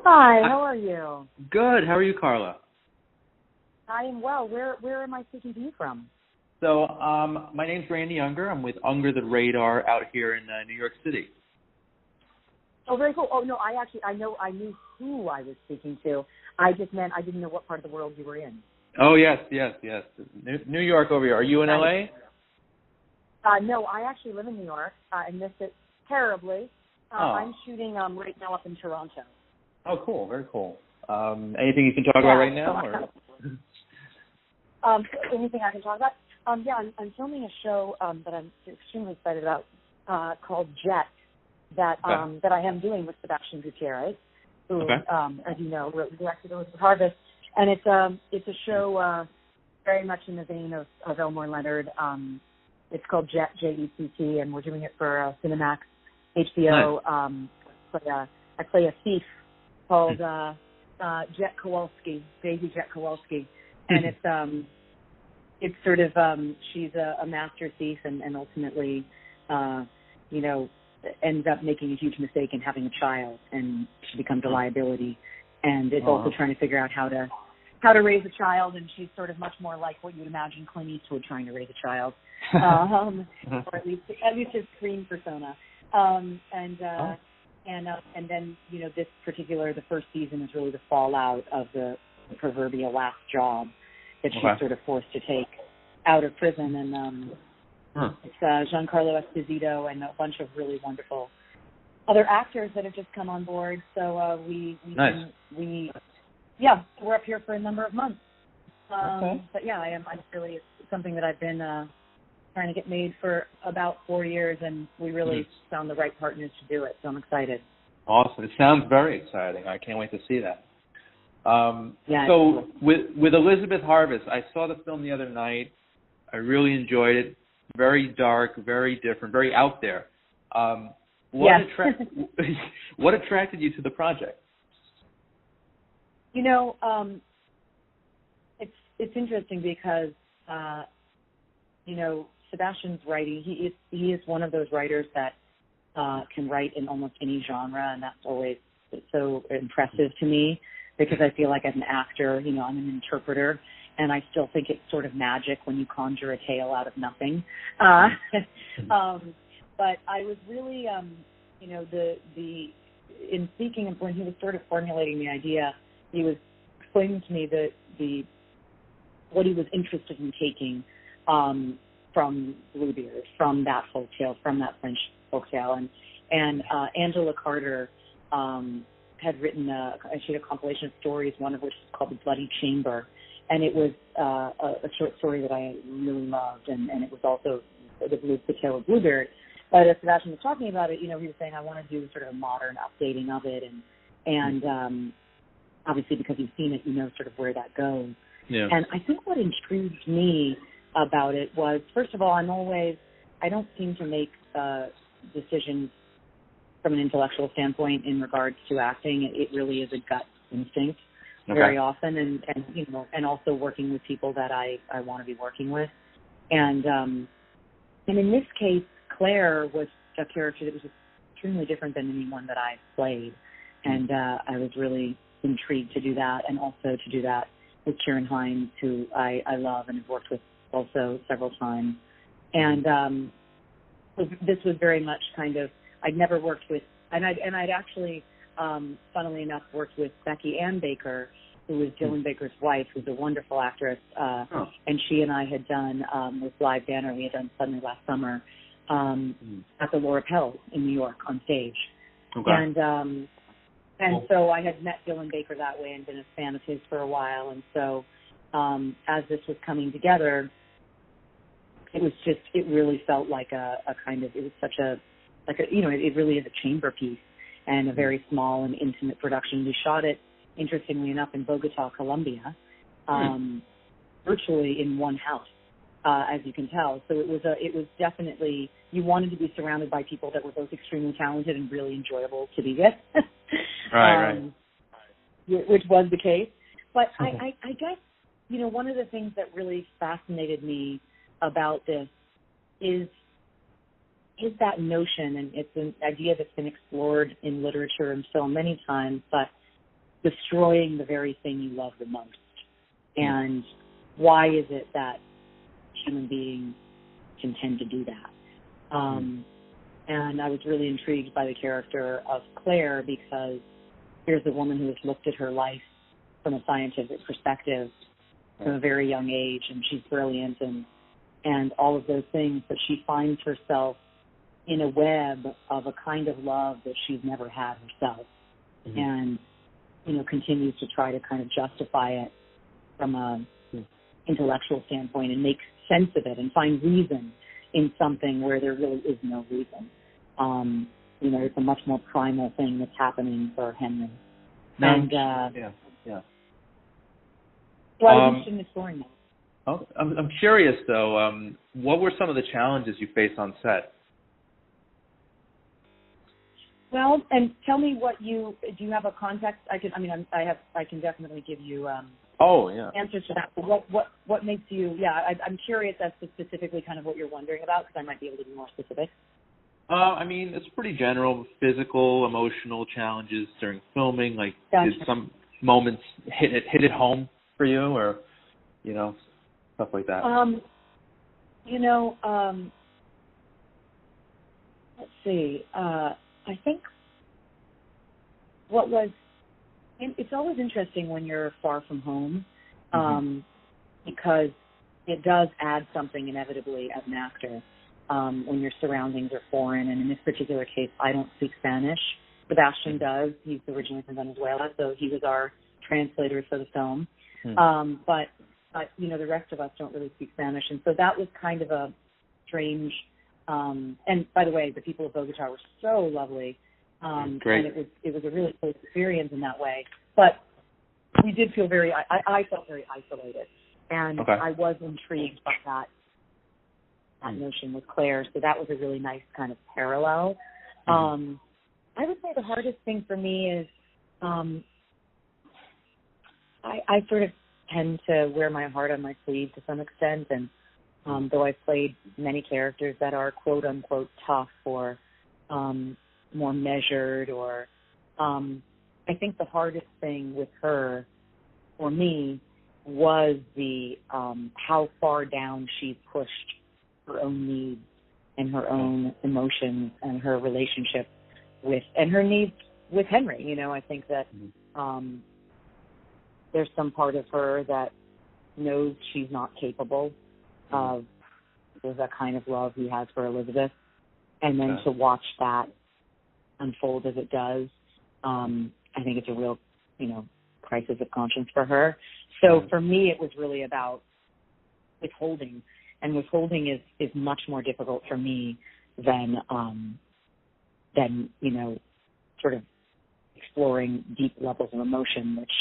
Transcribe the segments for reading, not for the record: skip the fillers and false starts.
Hi, how are you? Good. How are you, Carla? I am well. Where am I speaking to you from? So, my name's Randy Unger. I'm with Unger the Radar out here in New York City. Oh, very cool. Oh no, I knew who I was speaking to. I just meant I didn't know what part of the world you were in. Oh, yes. New York over here. Are you in Right. LA? No, I actually live in New York. I missed it terribly. I'm shooting right now up in Toronto. Oh, cool. Very cool. Anything you can talk about right now? Or? Anything I can talk about? I'm filming a show that I'm extremely excited about called Jet that I am doing with Sebastian Gutierrez, who, as you know, directed Elizabeth Harvest, and it's a show very much in the vein of Elmore Leonard. It's called Jet, J-E-T-T, and we're doing it for Cinemax, HBO. Nice. I play a thief called Jet Kowalski, Daisy Jet Kowalski, and it's sort of she's a master thief and ultimately ends up making a huge mistake and having a child, and she becomes a liability, and it's also trying to figure out how to raise a child, and she's sort of much more like what you'd imagine Clint Eastwood trying to raise a child, or at least his screen persona, and then this particular, the first season is really the fallout of the proverbial last job that she's sort of forced to take out of prison, and it's Giancarlo Esposito and a bunch of really wonderful other actors that have just come on board. So we're up here for a number of months. But yeah, I'm really, it's something that I've been trying to get made for about 4 years, and we really found the right partners to do it. So I'm excited. Awesome. It sounds very exciting. I can't wait to see that. Yeah, so with Elizabeth Harvest, I saw the film the other night. I really enjoyed it. Very dark, very different, very out there. What attracted you to the project? It's interesting because Sebastian's writing. He is one of those writers that can write in almost any genre, and that's always so impressive to me, because I feel like as an actor, I'm an interpreter, and I still think it's sort of magic when you conjure a tale out of nothing. But I was really, in speaking of when he was sort of formulating the idea, he was explaining to me what he was interested in taking from Bluebeard, from that folktale, from that French folktale, and Angela Carter had written she had a compilation of stories, one of which is called The Bloody Chamber, and it was a short story that I really loved, and it was also the tale of Bluebeard. But as Sebastian was talking about it, he was saying, I want to do sort of a modern updating of it, and obviously because you've seen it, sort of where that goes. Yeah. And I think what intrigued me about it was, first of all, I don't seem to make decisions from an intellectual standpoint in regards to acting. It really is a gut instinct very often, and also working with people that I want to be working with. And in this case, Claire was a character that was extremely different than anyone that I played, and I was really intrigued to do that, and also to do that with Kieran Hines, who I love and have worked with also several times. And this was very much kind of, I'd never worked with, and I'd actually, funnily enough, worked with Becky Ann Baker, who was Dylan Baker's wife, who's a wonderful actress, and she and I had done, with Live Banner, we had done Suddenly last summer, at the Laura Pell in New York on stage. And so I had met Dylan Baker that way and been a fan of his for a while. And so as this was coming together, it really felt like a kind of, it was such it really is a chamber piece and a very small and intimate production. We shot it, interestingly enough, in Bogota, Colombia, virtually in one house, as you can tell. So it was definitely, you wanted to be surrounded by people that were both extremely talented and really enjoyable to be with. Right. Which was the case. But I guess, one of the things that really fascinated me about this is that notion, and it's an idea that's been explored in literature and film many times, but destroying the very thing you love the most. And why is it that human beings can tend to do that? And I was really intrigued by the character of Claire, because here's a woman who has looked at her life from a scientific perspective from a very young age, and she's brilliant and all of those things, but she finds herself in a web of a kind of love that she's never had herself, and, you know, continues to try to kind of justify it from a intellectual standpoint and make sense of it and find reason in something where there really is no reason. You know, it's a much more primal thing that's happening for Henry. And so I was interested in exploring that. Oh, I'm curious though. What were some of the challenges you faced on set? Well, and tell me do you have a context? I can definitely give you answers to that. But what makes you? Yeah, I'm curious as to specifically kind of what you're wondering about, because I might be able to be more specific. I mean, it's pretty general, physical, emotional challenges during filming. Like, did some moments hit it home for you, or, you know, stuff like that? Let's see. I think it's always interesting when you're far from home, because it does add something inevitably as an actor. When your surroundings are foreign, and in this particular case, I don't speak Spanish. Sebastian does. He's originally from Venezuela, so he was our translator for the film. But you know, the rest of us don't really speak Spanish, and so that was kind of a strange. And by the way, the people of Bogota were so lovely, Great. and it was a really close experience in that way. But we did feel I felt very isolated, and I was intrigued by that notion with Claire. So that was a really nice kind of parallel. I would say the hardest thing for me is I sort of tend to wear my heart on my sleeve to some extent, and though I've played many characters that are quote unquote tough or more measured, or I think the hardest thing with her for me was the how far down she pushed her own needs and her own emotions and her relationship and her needs with Henry. You know, I think that there's some part of her that knows she's not capable of the kind of love he has for Elizabeth, and then to watch that unfold as it does, I think it's a real, you know, crisis of conscience for her. So for me, it was really about withholding. And withholding is much more difficult for me than you know, sort of exploring deep levels of emotion, which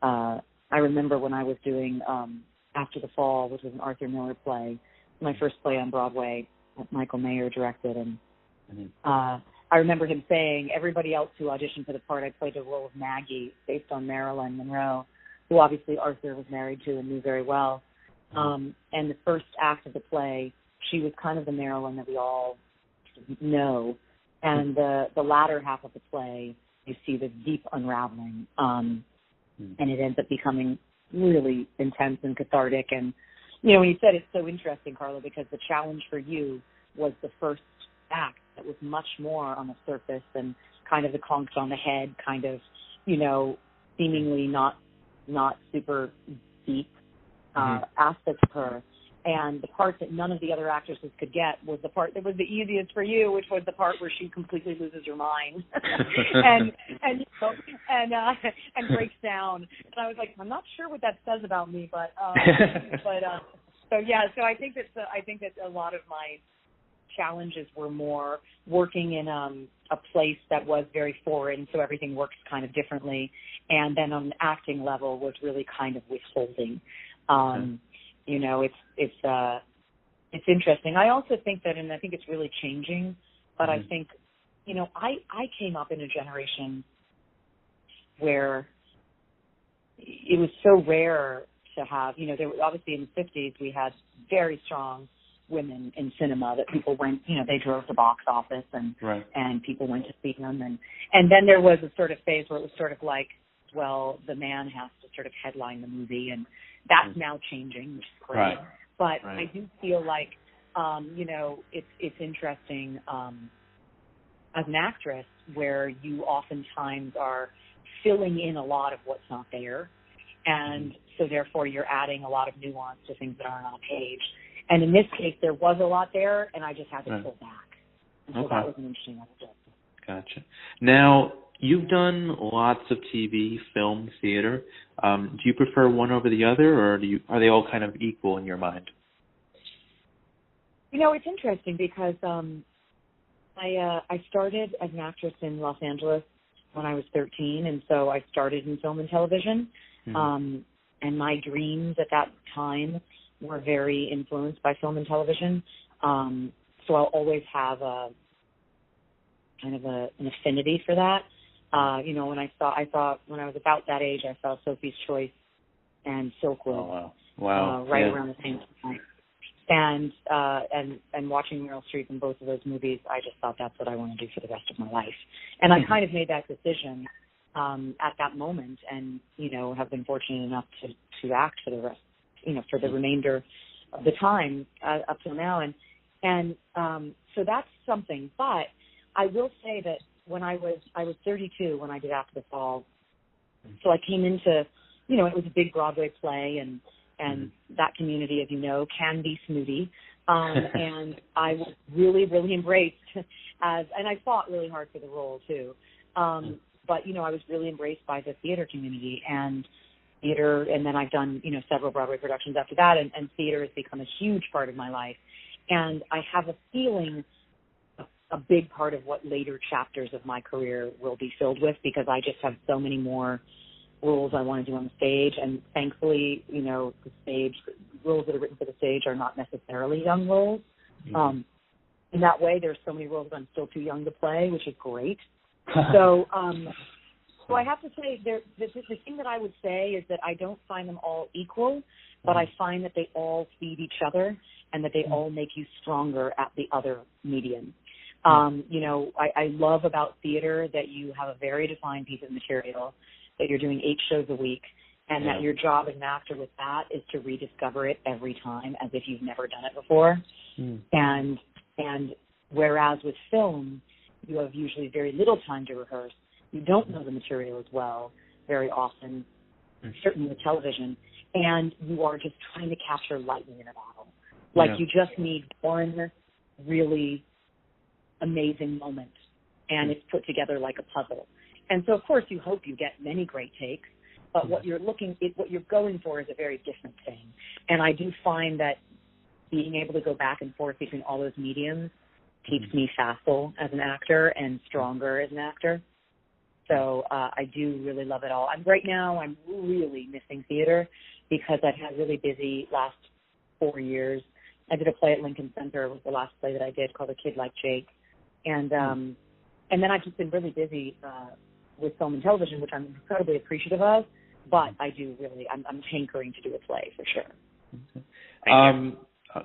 I remember when I was doing After the Fall, which was an Arthur Miller play, my first play on Broadway that Michael Mayer directed, and I remember him saying everybody else who auditioned for the part, I played the role of Maggie, based on Marilyn Monroe, who obviously Arthur was married to and knew very well. And the first act of the play, she was kind of the Marilyn that we all know. And the latter half of the play, you see this deep unraveling. And it ends up becoming really intense and cathartic. And, you know, when you said it's so interesting, Carla, because the challenge for you was the first act that was much more on the surface and kind of the conch on the head, kind of, you know, seemingly not super deep aspect of her. And the part that none of the other actresses could get was the part that was the easiest for you, which was the part where she completely loses her mind and breaks down. And I was like, I'm not sure what that says about me, so I think that a lot of my challenges were more working in a place that was very foreign, so everything works kind of differently, and then on an acting level was really kind of withholding. You know, it's interesting. I also think that, and I think it's really changing, but I think, you know, I came up in a generation where it was so rare to have, you know, there was obviously in the 50s we had very strong women in cinema that people went, you know, they drove the box office and people went to see them, and then there was a sort of phase where it was sort of like well, the man has to sort of headline the movie, and that's now changing, which is great. Right. But I do feel like, it's interesting as an actress where you oftentimes are filling in a lot of what's not there. And so therefore you're adding a lot of nuance to things that aren't on a page. And in this case, there was a lot there, and I just had to pull back. And so that was an interesting episode. Gotcha. Now, you've done lots of TV, film, theater. Do you prefer one over the other, or are they all kind of equal in your mind? It's interesting because I started as an actress in Los Angeles when I was 13, and so I started in film and television. Mm-hmm. And my dreams at that time were very influenced by film and television. So I'll always have a kind of an affinity for that. When I saw when I was about that age, I saw Sophie's Choice and Silkwood. Oh, wow. Right around the same time. And watching Meryl Streep in both of those movies, I just thought that's what I want to do for the rest of my life. And I kind of made that decision at that moment, and have been fortunate enough to act for the rest, for the remainder of the time up till now. And so that's something. But I will say that when I was 32 when I did After the Fall, so I came into, it was a big Broadway play, and that community, as you know, can be snooty. And I was really, really embraced and I fought really hard for the role too. But, I was really embraced by the theater community and then I've done, several Broadway productions after that, and theater has become a huge part of my life. And I have a feeling a big part of what later chapters of my career will be filled with, because I just have so many more roles I want to do on the stage, and thankfully, the roles that are written for the stage are not necessarily young roles. Mm-hmm. In that way, there's so many roles I'm still too young to play, which is great. So I have to say, the thing that I would say is that I don't find them all equal, but I find that they all feed each other, and that they all make you stronger at the other medium. I love about theater that you have a very defined piece of material, that you're doing 8 shows a week, and that your job as an actor with that is to rediscover it every time as if you've never done it before. And whereas with film, you have usually very little time to rehearse. You don't know the material as well very often, certainly with television, and you are just trying to capture lightning in a bottle. Like you just need one really amazing moment, and it's put together like a puzzle. And so, of course, you hope you get many great takes, but what you're going for is a very different thing. And I do find that being able to go back and forth between all those mediums keeps me facile as an actor and stronger as an actor. So I do really love it all. Right now, I'm really missing theater because I've had really busy last 4 years. I did a play at Lincoln Center. It was the last play that I did, called A Kid Like Jake. And then I've just been really busy with film and television, which I'm incredibly appreciative of. But I do really, I'm hankering to do a play for sure.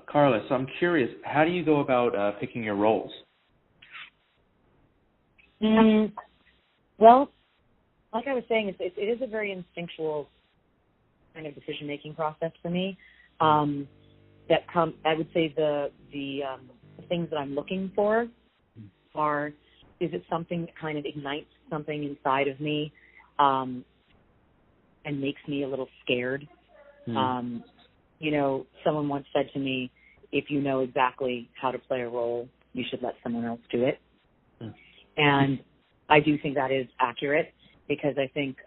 Carla, so I'm curious, how do you go about picking your roles? Well, like I was saying, it is a very instinctual kind of decision-making process for me. I would say the things that I'm looking for are, is it something that kind of ignites something inside of me and makes me a little scared? Someone once said to me, if you know exactly how to play a role, you should let someone else do it. And I do think that is accurate, because I think,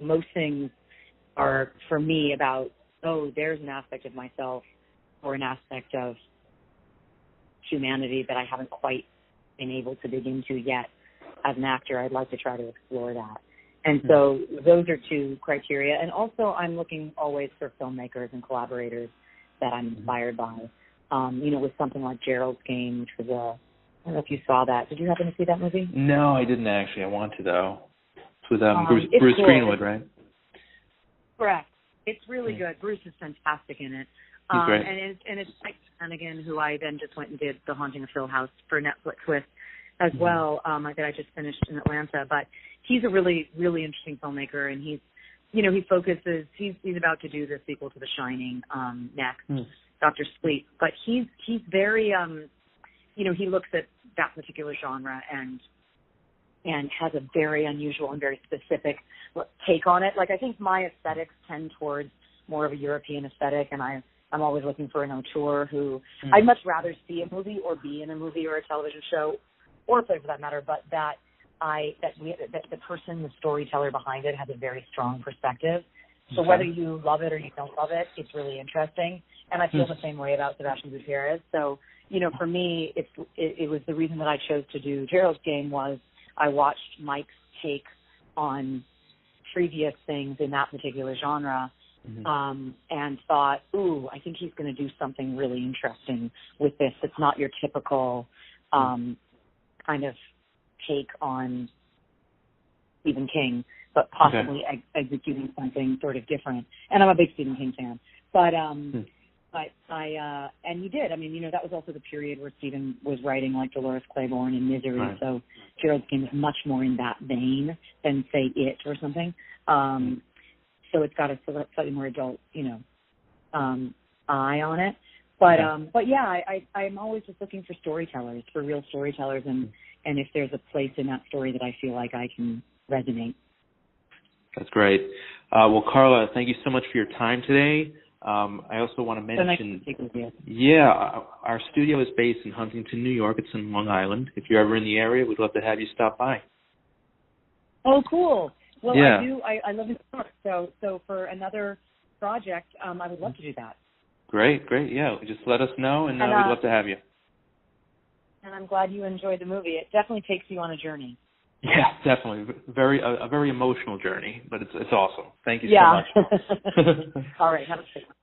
most things are, for me, about, there's an aspect of myself or an aspect of humanity that I haven't quite been able to dig into yet. As an actor, I'd like to try to explore that. And so those are 2 criteria. And also I'm looking always for filmmakers and collaborators that I'm inspired by. With something like Gerald's Game, which was I don't know if you saw that. Did you happen to see that movie? No, I didn't actually. I want to, though. It's with Bruce cool. Greenwood, right? Correct. It's really good. Bruce is fantastic in it. He's great. And it's Mike Flanagan, who I then just went and did The Haunting of Hill House for Netflix with. as well that I just finished in Atlanta. But he's a really, really interesting filmmaker, and he's about to do the sequel to The Shining next, Dr. Sleep. But he's very, he looks at that particular genre and has a very unusual and very specific take on it. Like, I think my aesthetics tend towards more of a European aesthetic, and I'm always looking for an auteur who I'd much rather see a movie or be in a movie or a television show or a play for that matter, but that the person, the storyteller behind it, has a very strong perspective. So whether you love it or you don't love it, it's really interesting. And I feel the same way about Sebastian Gutierrez. So, for me, it was the reason that I chose to do Gerald's Game was I watched Mike's take on previous things in that particular genre and thought, ooh, I think he's going to do something really interesting with this. It's not your typical kind of take on Stephen King, but possibly executing something sort of different. And I'm a big Stephen King fan. But and you did. I mean, that was also the period where Stephen was writing like Dolores Claiborne and Misery. Right. So Gerald's Game is much more in that vein than, say, It or something. So it's got a slightly more adult, eye on it. But yeah, I'm always just looking for storytellers, for real storytellers, and if there's a place in that story that I feel like I can resonate. That's great. Well, Carla, thank you so much for your time today. I also want to mention, so nice to speak with you. Our studio is based in Huntington, New York. It's in Long Island. If you're ever in the area, we'd love to have you stop by. Oh, cool. Well, yeah. I do. I live in New York, so for another project, I would love to do that. Great. Yeah, just let us know, and we'd love to have you. And I'm glad you enjoyed the movie. It definitely takes you on a journey. Yeah, definitely. A very emotional journey, but it's awesome. Thank you so much. All right. Have a good one.